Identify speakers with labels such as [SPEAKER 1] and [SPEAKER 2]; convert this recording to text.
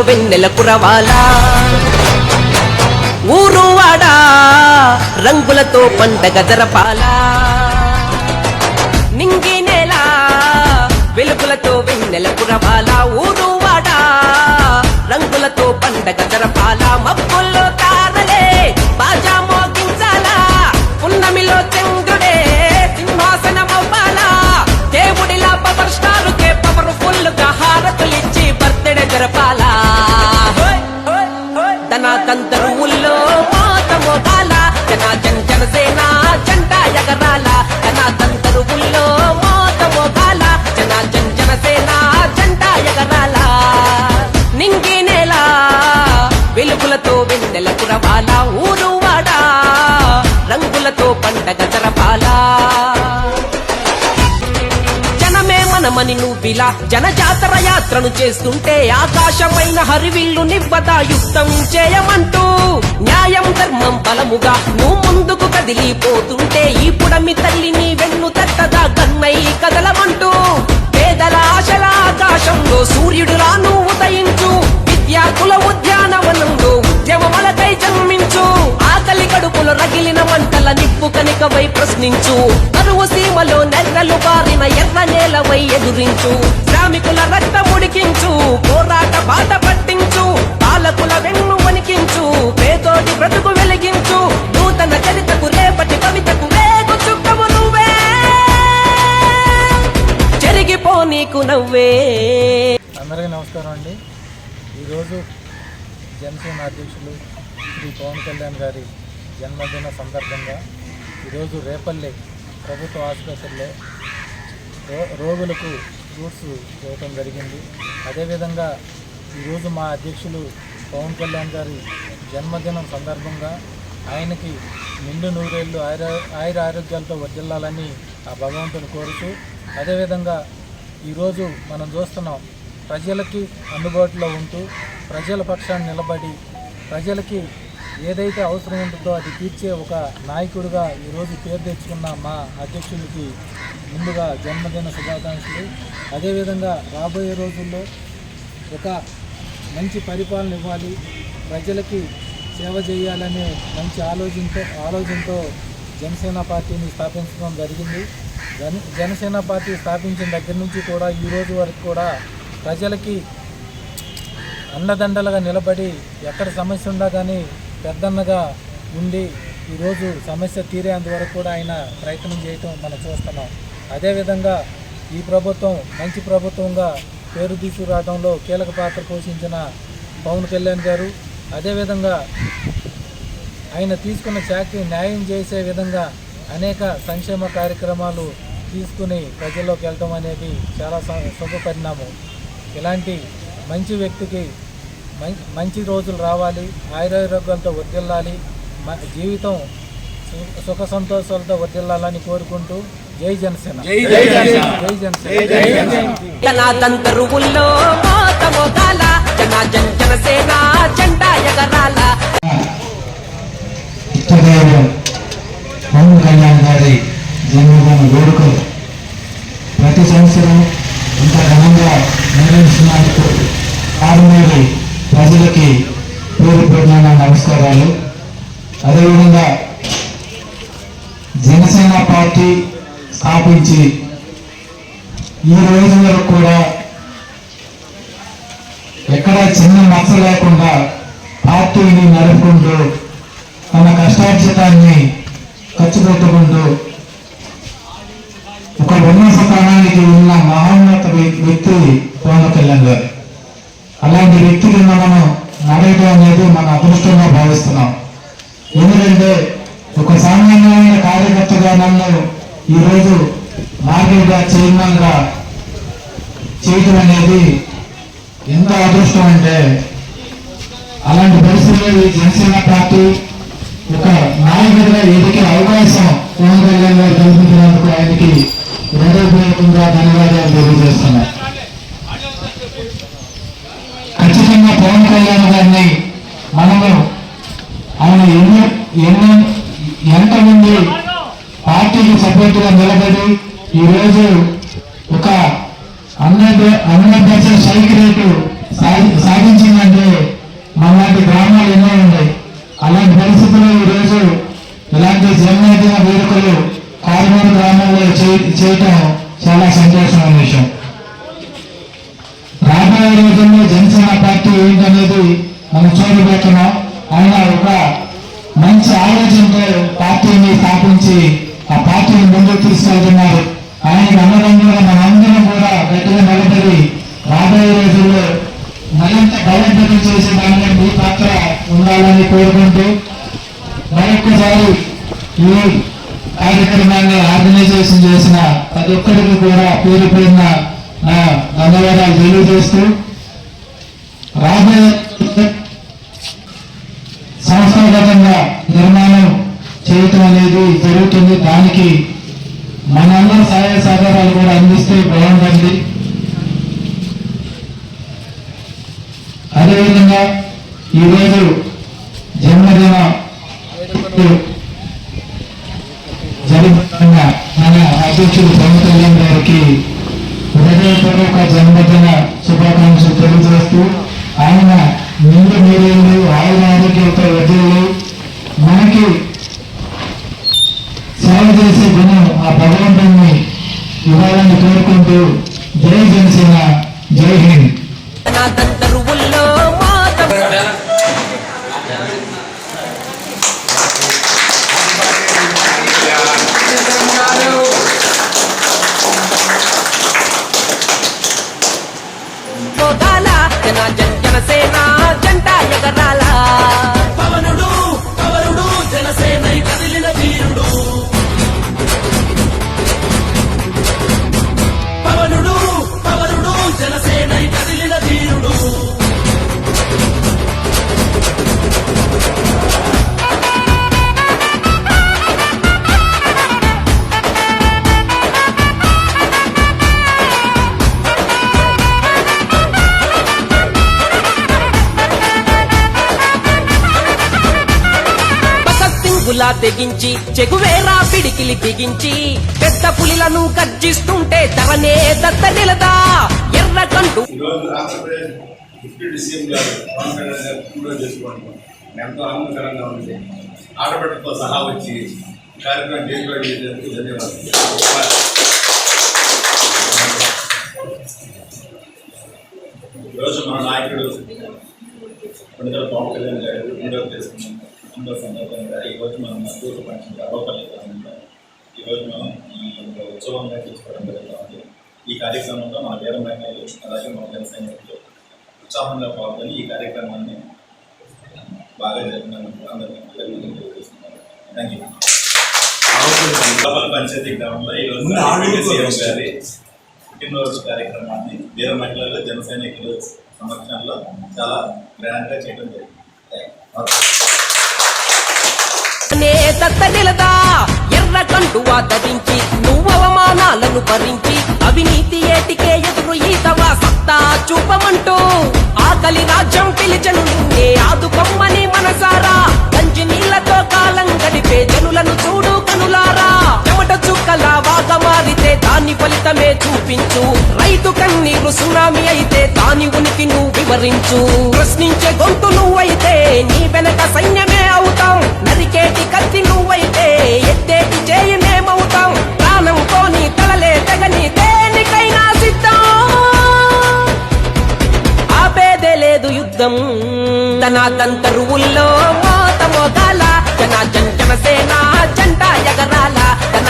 [SPEAKER 1] వెన్నెల కురవాలా ఊరువాడా రంగులతో పండగ జరపాలా నింగి నేల వెలుగులతో వెన్నెల కురవాలా ఊరువాడా రంగులతో పండగ జరపాలా మబ్బుల్లో తారలే బాజా మోగించాలా పున్నమిలో చంద్రుడే సింహాసనమవ్వాలా దేవుడిలా power star k power full గా హారతులిచ్చి బర్త్డే జరపాలా ధనాతంతరువుల్లో మోత మోగాలా జనసేన జెండా ఎగరాలా ధనాతంతరువుల్లో మోత మోగాలా జనసేన జెండా ఎగరాలా నింగి నేల వెలుగులతో వెన్నెల కురవాలా ఊరువాడా రంగులతో పండగ జరపాలా జనమే మనమని నువ్విలా జనజాతర యాత్రను చేస్తుంటే ఆకాశమైన హరివిల్లు నివ్వదా యుద్ధం చేయమంటూ న్యాయం ధర్మం బలముగా నువ్వు ముందుకు కదిలిపోతుంటే ఈ పుడమి తల్లిని వెన్ను తట్టదా కన్నై కదలమంటూ పేదల ఆశల ఆకాశంలో సూర్యుడులా నువ్వు ఉదయించు విద్యార్థుల ఉద్యానవనంలో ఉద్యమములకై జన్మించు ఆకలి కడుపులో రగిలిన మంటల నిప్పు కనికవై ప్రశ్నించు కరువు సీమలో నెర్రలు బారిన ఎర్ర నేలవై ఎదురించు శ్రామికుల రక్తం ఉడికించు పోరాట బాట పట్టించు పాలకుల వెన్ను వణికించు పేదోడి బ్రతుకు వెలిగించు నూతన చరితకు రేపటి కవితకు వేగు చుక్కము నువ్వే జరిగిపో నీకు నవ్వే.
[SPEAKER 2] అందరికీ నమస్కారం అండి. ఈరోజు జనసేన అధ్యక్షులు శ్రీ పవన్ కళ్యాణ్ గారి జన్మదిన సందర్భంగా ఈరోజు రేపల్లె ప్రభుత్వ ఆసుపత్రిలో రోగులకు ఫ్రూట్స్ ఇవ్వటం జరిగింది. అదేవిధంగా ఈరోజు మా అధ్యక్షులు పవన్ కళ్యాణ్ గారి జన్మదినం సందర్భంగా ఆయనకి నిండు నూరేళ్లు ఆయుర ఆరోగ్యాలతో వర్ధిల్లాలని ఆ భగవంతుని కోరుతూ, అదేవిధంగా ఈరోజు మనం చూస్తున్నాం ప్రజలకి అందుబాటులో ఉంటూ ప్రజల పక్షాన్ని నిలబడి ప్రజలకి ఏదైతే అవసరం ఉంటుందో అది తీర్చే ఒక నాయకుడిగా ఈరోజు పేరు తెచ్చుకున్న మా అధ్యక్షుడికి ముందుగా జన్మదిన శుభాకాంక్షలు. అదేవిధంగా రాబోయే రోజుల్లో ఒక మంచి పరిపాలన ఇవ్వాలి, ప్రజలకి సేవ చేయాలనే మంచి ఆలోచనతో జనసేన పార్టీని స్థాపించడం జరిగింది. జనసేన పార్టీ స్థాపించిన దగ్గర నుంచి కూడా ఈ రోజు వరకు కూడా ప్రజలకి అండదండలుగా నిలబడి ఎక్కడ సమస్య ఉందా కానీ పెద్దన్నగా ఉండి ఈరోజు సమస్య తీరేంతవరకు కూడా ఆయన ప్రయత్నం చేయటం మనం చూస్తున్నాం. అదేవిధంగా ఈ ప్రభుత్వం మంచి ప్రభుత్వంగా పేరు తీసుకురావడంలో కీలక పాత్ర పోషించిన పవన్ కళ్యాణ్ గారు, అదేవిధంగా ఆయన తీసుకున్న శాఖకి న్యాయం చేసే విధంగా అనేక సంక్షేమ కార్యక్రమాలు తీసుకుని ప్రజల్లోకి వెళ్ళటం అనేది చాలా శుభ పరిణామం. ఇలాంటి మంచి వ్యక్తికి మంచి రోజులు రావాలి, ఆయురారోగ్యాలతో వర్ధిల్లాలి, జీవితం సుఖ సంతోషాలతో వర్ధిల్లాలని కోరుకుంటూ జై జనసేన.
[SPEAKER 3] పవన్ కళ్యాణ్ గారి జన్మదిన వేడుకలు ప్రతి సంవత్సరం ఇంత ఘనంగా నిర్వహిస్తున్నందుకు ఆర్మేలి ప్రజలకి పేరు పెట్టిన నమస్కారాలు. అదేవిధంగా జనసేన పార్టీ స్థాపించి ఈ రోజు వరకు కూడా ఎక్కడా చిన్న మచ్చ లేకుండా పార్టీని నడుపుకుంటూ తన కష్టార్జితాన్ని ఖర్చు పెట్టుకుంటూ ఒక ఉన్నత స్థానానికి ఉన్న మహోన్నత వ్యక్తి పవన్ కళ్యాణ్ గారు. అలాంటి వ్యక్తి కింద మనం నడవడం అనేది మన అదృష్టంగా భావిస్తున్నాం. ఎందుకంటే ఒక సామాన్యమైన కార్యకర్తగా నన్ను ఈరోజు మార్కెట్గా చైర్మన్గా చేయటం అనేది ఎంత అదృష్టం అంటే, అలాంటి పరిస్థితుల్లో జనసేన పార్టీ ఒక నాయకుడిగా ఎదిగే అవకాశం పవన్ కళ్యాణ్ గారు కల్పించినందుకు ఆయనకి హృదయపూర్వకంగా ధన్యవాదాలు తెలియజేస్తున్నాం. ఖచ్చితంగా పవన్ కళ్యాణ్ గారిని మనము ఆయన ఎంతమంది పార్టీకి సపోర్ట్ గా నిలబడి ఈరోజు ఒక 100% స్ట్రైక్ రేటు సాగించిందంటే మనలాంటి గ్రామాలు ఎన్నో ఉన్నాయి. అలాంటి పరిస్థితుల్లో ఈరోజు ఇలాంటి జన్మదిన వేడుకలు కారుమూరు గ్రామంలో చేయటం చాలా సంతోషమైన విషయం. రాబోయే రోజుల్లో జనసేన పార్టీ ఏంటనేది మనం చూడబోతున్నాం. ఆయన ఒక మంచి ఆలోచనతో పార్టీని స్థాపించి ఆ పార్టీని ముందుకు తీసుకెళ్తున్నారు. ఆయనకు అన్నదండగా మనందరం కూడా గట్టిగా నిలబడి రాబోయే రోజుల్లో మరింత బలోపేతం చేసే దానిలో మీ పాత్ర ఉండాలని కోరుకుంటూ మరొక్కసారి ఈ కార్యక్రమాన్ని ఆర్గనైజేషన్ చేసిన ప్రతి ఒక్కరికి కూడా పేరు పేరున నా ధన్యవాదాలు తెలియజేస్తూ రాబోయే సంస్థాగతంగా నిర్మాణం చేయటం అనేది జరుగుతుంది. దానికి మనందరి సహాయ సహకారాలు కూడా అందిస్తే బాగుంటుంది. అదేవిధంగా ఈరోజు జన్మదిన జరుగుతున్న మన అధ్యక్షుడు పవన్ కళ్యాణ్ గారికి హృదయపూర్వక జన్మదిన శుభాకాంక్షలు తెలియజేస్తూ ఆయన నిండు మీరేళ్ళు ఆయుర ఆరోగ్యంతో వదిలి మనకి సేవ చేసే గుణం ఆ భగవంతుని ఇవ్వాలని కోరుకుంటూ జై జనసేన, జై హింద్.
[SPEAKER 1] తంతరువుల్లో మాత పోగాల జనసేన జంట ఎగరాల
[SPEAKER 4] పవనుడు పవనుడు జనసేన కదిలిన వీరుడు పవనుడు పవనుడు జనసేన కదిలిన వీరుడు
[SPEAKER 1] గులా తెగించి చెగువేరా పిడికిలి బిగించి పెద్ద పులిలను గర్జిస్తుంటే తవనే దత్తనిలదా ఎర్రకంటూ
[SPEAKER 5] ఈరోజు ఆంధ్రప్రదేశ్ డిప్యూటీ సీఎం గారు పవన్ కళ్యాణ్ గారు పూర్తి చేసుకోవడం ఎంతో ఆనందకరంగా ఉంది. ఆడబిడ్డతో సహా వచ్చి కార్యక్రమం చేసేందుకు ధన్యవాదాలు. ఈరోజు మన నాయకుడు పండితుల పవన్ కళ్యాణ్ గారు రెండవ చేసుకున్నాం. రెండవ సందర్భంగా ఈరోజు మనం మద్దతు పంచిన అవ్వపల్లి ఈరోజు మనం ఈ ఉత్సవంగా తీసుకోవడం జరుగుతుంది. ఈ కార్యక్రమంలో మన వేరే మహిళలు అలాగే మన జన సైనికులు ఉత్సాహంగా పాల్గొని ఈ కార్యక్రమాన్ని బాగా జరిపినందుకు అందరికీ తెలియజేస్తున్నాను. Thank you. పంచాయతీ గ్రామంలో ఈరోజు సీఎం గారి పుట్టినరోజు కార్యక్రమాన్ని వీర మహిళలు జన సైనికులు సమక్షంలో చాలా గ్రాండ్గా చేయడం జరిగింది.
[SPEAKER 1] దత్తనిలదా ఎర్రకంటువా ధరించి నువ్వు అవమానాలను భరించి అవినీతి ఏటికే ఎదురు ఈతవా సత్తా చూపమంటూ ఆకలి రాజ్యం పిలిచను నిన్నే ఆదుకొమ్మని మనసారా గంజి నీళ్లతో కాలం గడిపే జనులను చూడు కనులారా చెమట చుక్కలా వాగ మారితే దాని ఫలితమే చూపించు రైతు కన్నీరు సునామీ అయితే దాని ఉనికి నువ్వు వివరించు ప్రశ్నించే గొంతు నువ్వైతే నీ వెనక సైన్యమే అవుతాం నరికేటి కత్తి నువ్వైతే ఎత్తేటి చేయమేమవుతాం ప్రాణంతో నీ తలలే తెగని దేనికైనా సిద్ధం ఆపేదే లేదు యుద్ధం తన తంతరువుల్లో మోత మోగాల జనసేన జంట ఎగరాల తన